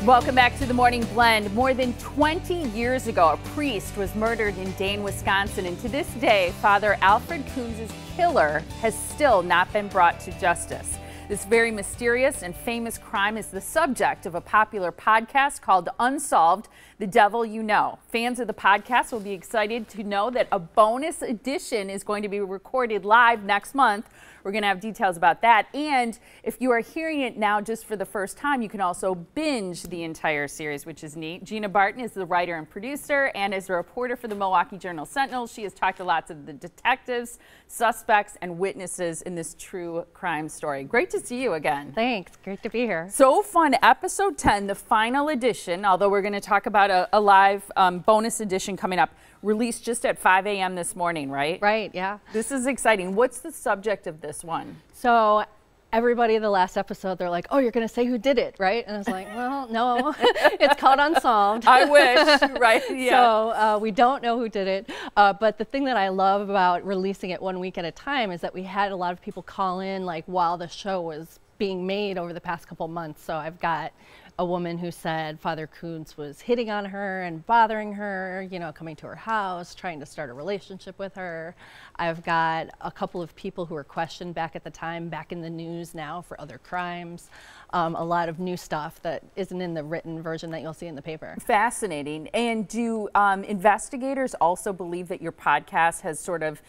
Welcome back to the Morning Blend. More than 20 years ago, a priest was murdered in Dane, Wisconsin, and to this day, Father Alfred Koons' killer has still not been brought to justice. This very mysterious and famous crime is the subject of a popular podcast called Unsolved: The Devil You Know. Fans of the podcast will be excited to know that a bonus edition is going to be recorded live next month. We're going to have details about that. And if you are hearing it now just for the first time, you can also binge the entire series, which is neat. Gina Barton is the writer and producer, and as a reporter for the Milwaukee Journal-Sentinel, she has talked to lots of the detectives, suspects, and witnesses in this true crime story. Great to see you again. Thanks. Great to be here. So fun. Episode 10, the final edition, although we're going to talk about a live bonus edition coming up, released just at 5 a.m. this morning, right? Right, yeah. This is exciting. What's the subject of this one? So everybody, the last episode, they're like, oh, you're going to say who did it, right? And I was like, well, no, it's called Unsolved. I wish, right? Yeah. So we don't know who did it. But the thing that I love about releasing it 1 week at a time is that we had a lot of people call in like while the show was being made over the past couple months. So I've got a woman who said Father Koons was hitting on her and bothering her, you know, coming to her house, trying to start a relationship with her. I've got a couple of people who were questioned back at the time, back in the news now for other crimes. A lot of new stuff that isn't in the written version that you'll see in the paper. Fascinating. And do investigators also believe that your podcast has sort of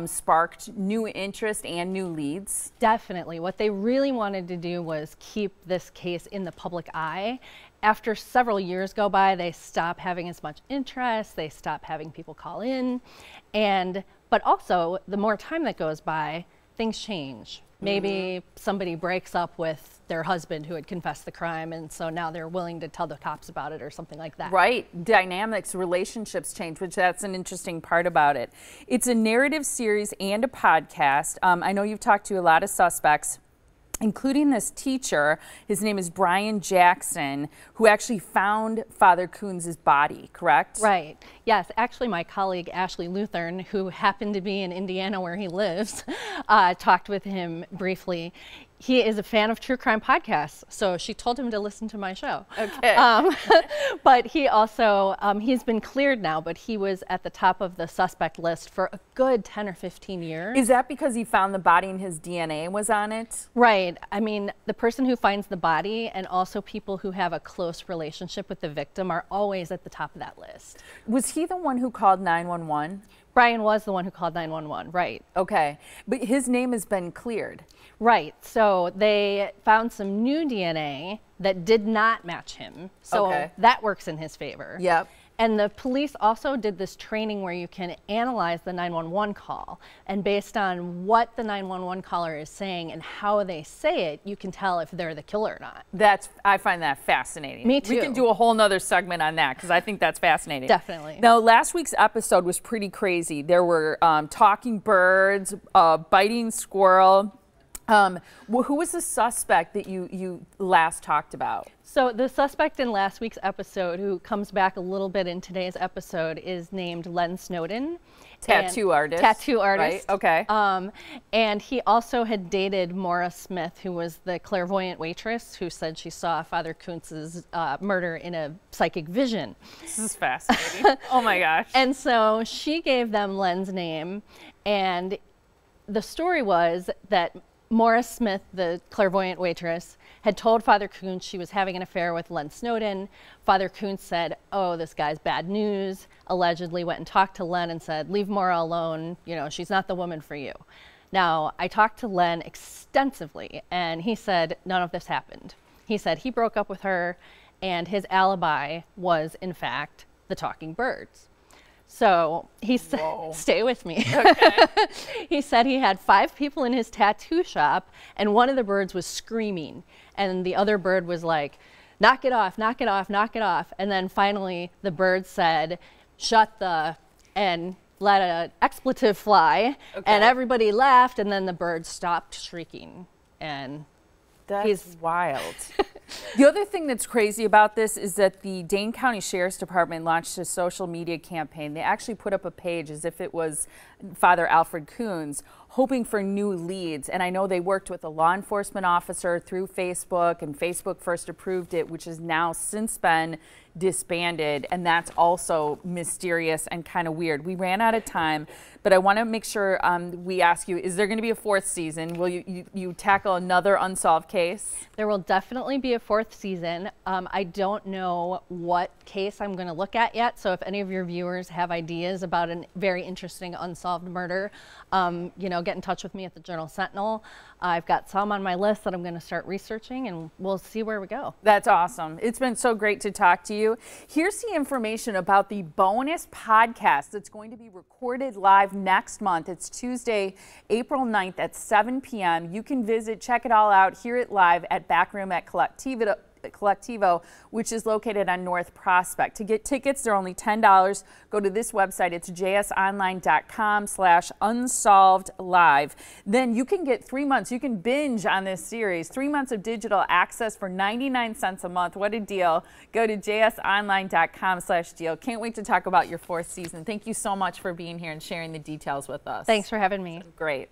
sparked new interest and new leads? Definitely. What they really wanted to do was keep this case in the public eye. After several years go by, they stop having as much interest, they stop having people call in, but also the more time that goes by, things change. Maybe somebody breaks up with their husband who had confessed the crime, and so now they're willing to tell the cops about it or something like that. Right. Dynamics, relationships change, which that's an interesting part about it. It's a narrative series and a podcast. I know you've talked to a lot of suspects, including this teacher. His name is Brian Jackson, who actually found Father Koons' body, correct? Right. Yes. Actually, my colleague, Ashley Luthern, who happened to be in Indiana where he lives, talked with him briefly. He is a fan of true crime podcasts, so she told him to listen to my show. Okay. But he also, he's been cleared now, but he was at the top of the suspect list for a good 10 or 15 years. Is that because he found the body and his DNA was on it? Right. I mean, the person who finds the body and also people who have a close relationship with the victim are always at the top of that list. Was he the one who called 911? Brian was the one who called 911, right. Okay, but his name has been cleared. Right, so they found some new DNA that did not match him, so that works in his favor. Yep. And the police also did this training where you can analyze the 911 call, and based on what the 911 caller is saying and how they say it, you can tell if they're the killer or not. I find that fascinating. Me too. We can do a whole nother segment on that because I think that's fascinating. Definitely. Now, last week's episode was pretty crazy. There were talking birds, biting squirrel. Who was the suspect that you last talked about? So the suspect in last week's episode, who comes back a little bit in today's episode, is named Len Snowden. Tattoo artist. Tattoo artist. Right, okay. And he also had dated Maura Smith, who was the clairvoyant waitress who said she saw Father Koons' murder in a psychic vision. This is fascinating. Oh my gosh. And so she gave them Len's name, and the story was that Maura Smith, the clairvoyant waitress, had told Father Koons she was having an affair with Len Snowden. Father Koons said, oh, this guy's bad news, allegedly went and talked to Len and said, leave Maura alone, you know, she's not the woman for you. Now, I talked to Len extensively, and he said none of this happened. He said he broke up with her, and his alibi was, in fact, the talking birds. So he said, stay with me. Okay. He said he had 5 people in his tattoo shop, and one of the birds was screaming, and the other bird was like, knock it off, knock it off, knock it off. And then finally the bird said, shut the, and let an expletive fly, and everybody laughed, and then the bird stopped shrieking. And that's wild. The other thing that's crazy about this is that the Dane County Sheriff's Department launched a social media campaign. They actually put up a page as if it was Father Alfred Koons, hoping for new leads. And I know they worked with a law enforcement officer through Facebook, and Facebook first approved it, which has now since been disbanded. And that's also mysterious and kind of weird. We ran out of time, but I want to make sure we ask you, is there going to be a 4th season? Will you tackle another unsolved case? There will definitely be a 4th season. I don't know what case I'm going to look at yet. So if any of your viewers have ideas about a very interesting unsolved murder, you know, get in touch with me at the Journal Sentinel. I've got some on my list that I'm going to start researching, and we'll see where we go. That's awesome. It's been so great to talk to you. Here's the information about the bonus podcast that's going to be recorded live next month. It's Tuesday, April 9th at 7 p.m. You can visit, check it all out, hear it live at Backroom at Collectivo, which is located on North Prospect. To get tickets, they're only $10. Go to this website. It's jsonline.com/unsolvedlive. Then you can get 3 months. You can binge on this series. 3 months of digital access for 99 cents a month. What a deal. Go to jsonline.com/deal. Can't wait to talk about your 4th season. Thank you so much for being here and sharing the details with us. Thanks for having me. Great.